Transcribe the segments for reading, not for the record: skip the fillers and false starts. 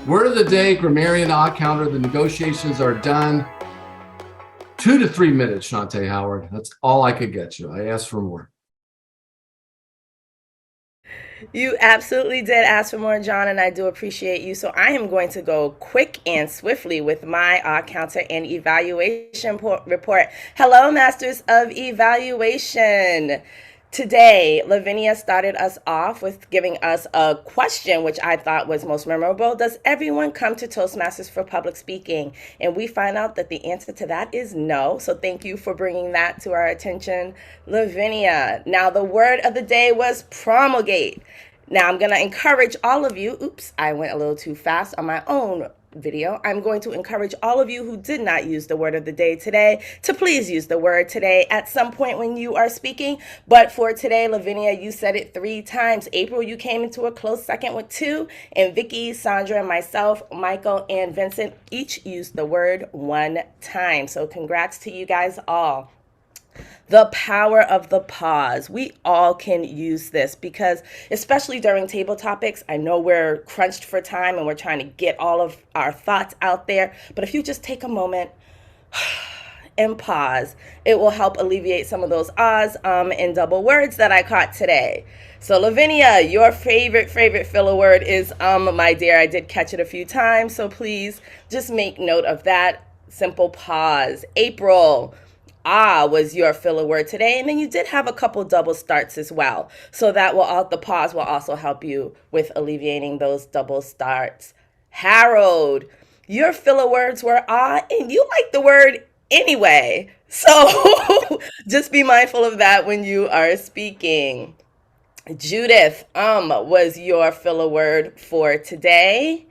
Word of the day, Grammarian Oct counter. The negotiations are done. 2 to 3 minutes, Shawnte Howard. That's all I could get you. I asked for more. You absolutely did ask for more, John, and I do appreciate you. So I am going to go quick and swiftly with my Oct counter and evaluation report. Hello, Masters of Evaluation. Today, Lavinia started us off with giving us a question, which I thought was most memorable. Does everyone come to Toastmasters for public speaking? And we find out that the answer to that is no. So thank you for bringing that to our attention, Lavinia. Now, the word of the day was promulgate. Now, I'm going to encourage all of you. Oops, I went a little too fast on my own video. I'm going to encourage all of you who did not use the word of the day today to please use the word today at some point when you are speaking. But for today, Lavinia, you said it 3 times. April, you came into a close second with 2. And Vicky, Sandra, myself, Michael, and Vincent each used the word 1 time. So congrats to you guys all. The power of the pause. We all can use this because, especially during table topics, I know we're crunched for time and we're trying to get all of our thoughts out there. But if you just take a moment and pause, it will help alleviate some of those ahs and double words that I caught today. So Lavinia, your favorite filler word is my dear. I did catch it a few times, so please just make note of that. Simple pause. April, was your filler word today, and then you did have a couple double starts as well. So that will the pause will also help you with alleviating those double starts. Harold, your filler words were and you like the word anyway. So just be mindful of that when you are speaking. Judith, was your filler word for today.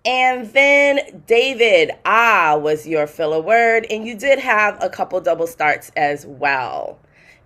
And then David, was your filler word, and you did have a couple double starts as well.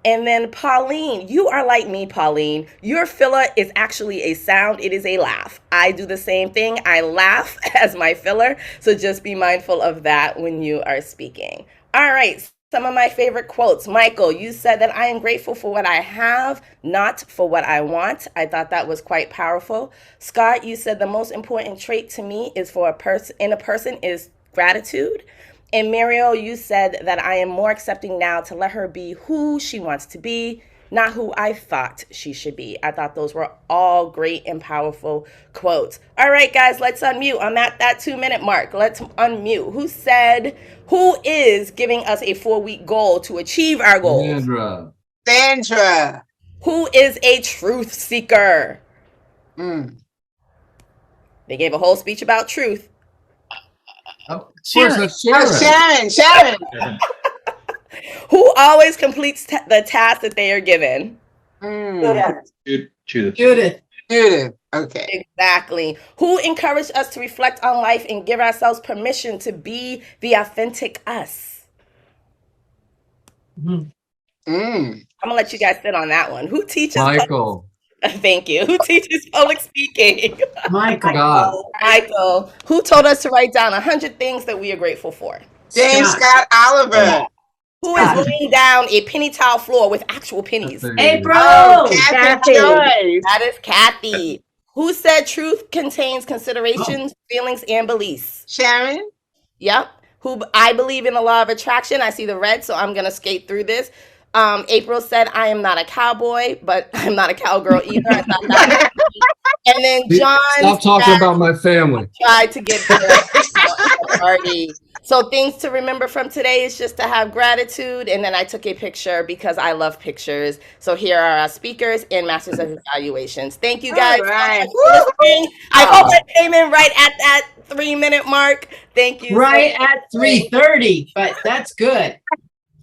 And then Pauline, you are like me, Pauline. Your filler is actually a sound. It is a laugh. I do the same thing. I laugh as my filler. So just be mindful of that when you are speaking. All right. Some of my favorite quotes. Michael, you said that I am grateful for what I have, not for what I want. I thought that was quite powerful. Scott, you said the most important trait to me is for a person is gratitude. And Muriel, you said that I am more accepting now to let her be who she wants to be, not who I thought she should be. I thought those were all great and powerful quotes. All right, guys, let's unmute. I'm at that 2-minute mark. Let's unmute. Who is giving us a 4-week goal to achieve our goals? Sandra. Who is a truth seeker? They gave a whole speech about truth. Sharon. Sharon. Who always completes the task that they are given? Judith. Okay. Exactly. Who encouraged us to reflect on life and give ourselves permission to be the authentic us? I'm gonna let you guys sit on that one. Who teaches? Michael. Thank you. Who teaches public speaking? Michael. Who told us to write down 100 things that we are grateful for? James Scott Oliver. Who is laying down a penny tile floor with actual pennies? April. Kathy. That is Kathy. Who said truth contains considerations, feelings, and beliefs? Sharon. Yep. Who I believe in the law of attraction. I see the red, so I'm gonna skate through this. April said, I am not a cowboy, but I'm not a cowgirl either. I thought that and then John, stop talking about my family. Tried to get the party. So things to remember from today is just to have gratitude. And then I took a picture because I love pictures. So here are our speakers and Masters of Evaluations. Thank you guys so much for listening. I hope I came in right at that 3-minute mark. Thank you. Right at 3:30, but that's good.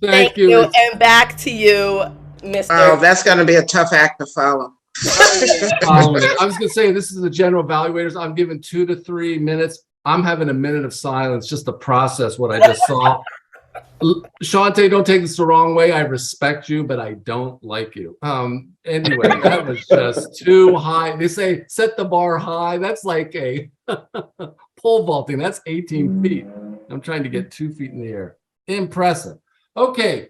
Thank you. And back to you, Mr. Oh, that's going to be a tough act to follow. I was going to say, this is the general evaluators. I'm giving 2 to 3 minutes. I'm having a minute of silence just to process what I just saw. Shawnte, don't take this the wrong way. I respect you, but I don't like you. Anyway, that was just too high. They say set the bar high. That's like a pole vaulting. That's 18 feet. I'm trying to get 2 feet in the air. Impressive. Okay.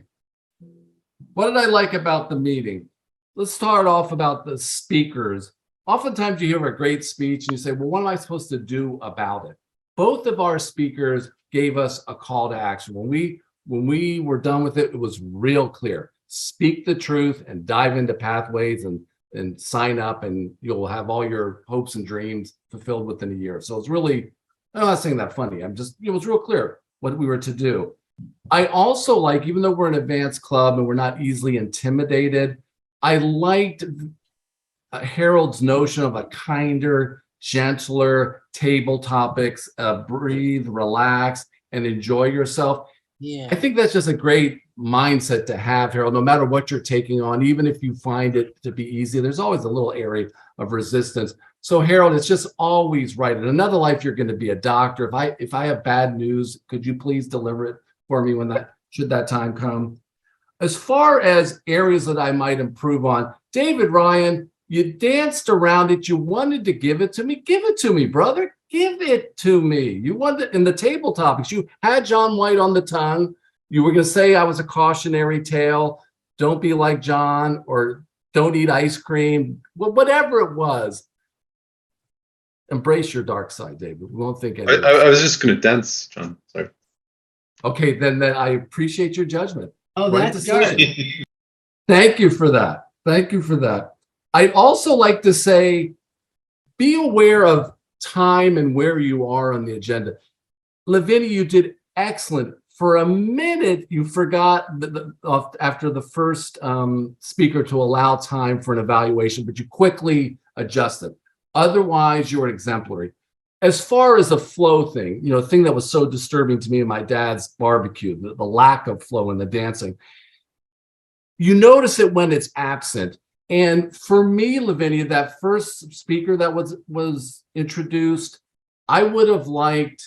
What did I like about the meeting? Let's start off about the speakers. oftentimes you hear a great speech and you say, well, what am I supposed to do about it? Both of our speakers gave us a call to action. When we were done with it, it was real clear. Speak the truth and dive into pathways and sign up, and you'll have all your hopes and dreams fulfilled within a year. So it's really, I'm not saying that funny. It was real clear what we were to do. I also like, even though we're an advanced club and we're not easily intimidated, I liked Harold's notion of a kinder, gentler table topics, breathe, relax, and enjoy yourself. Yeah. I think that's just a great mindset to have, Harold, no matter what you're taking on, even if you find it to be easy, there's always a little area of resistance. So Harold, it's just always right. In another life, you're going to be a doctor. If I have bad news, could you please deliver it for me should that time come? As far as areas that I might improve on, David Ryan, you danced around it. You wanted to give it to me. Give it to me, brother. Give it to me. You wanted in the table topics. You had John White on the tongue. You were going to say I was a cautionary tale. Don't be like John, or don't eat ice cream. Whatever it was. Embrace your dark side, David. We won't think anything. I was just going to dance, John. Sorry. Okay, then I appreciate your judgment. Oh, Right that's dark. decision. Thank you for that. Thank you for that. I'd also like to say, be aware of time and where you are on the agenda. Lavinia, you did excellent. For a minute, you forgot after the first speaker to allow time for an evaluation, but you quickly adjusted. Otherwise, you're exemplary. As far as the flow thing, the thing that was so disturbing to me in my dad's barbecue, the lack of flow in the dancing, you notice it when it's absent. And for me, Lavinia, that first speaker that was introduced, I would have liked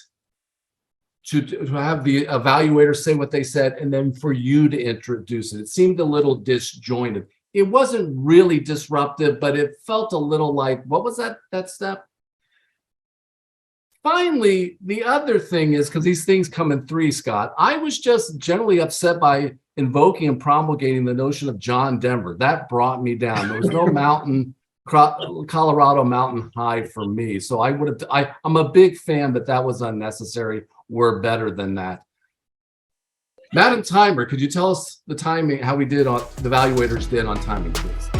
to have the evaluator say what they said, and then for you to introduce it. It seemed a little disjointed. It wasn't really disruptive, but it felt a little like, what was that step? Finally, the other thing is, because these things come in three, Scott, I was just generally upset by invoking and promulgating the notion of John Denver. That brought me down. There was no Colorado mountain high for me. So I'm a big fan, but that was unnecessary. We're better than that. Madam Timer, could you tell us the timing, how we did on the evaluators did on timing, please?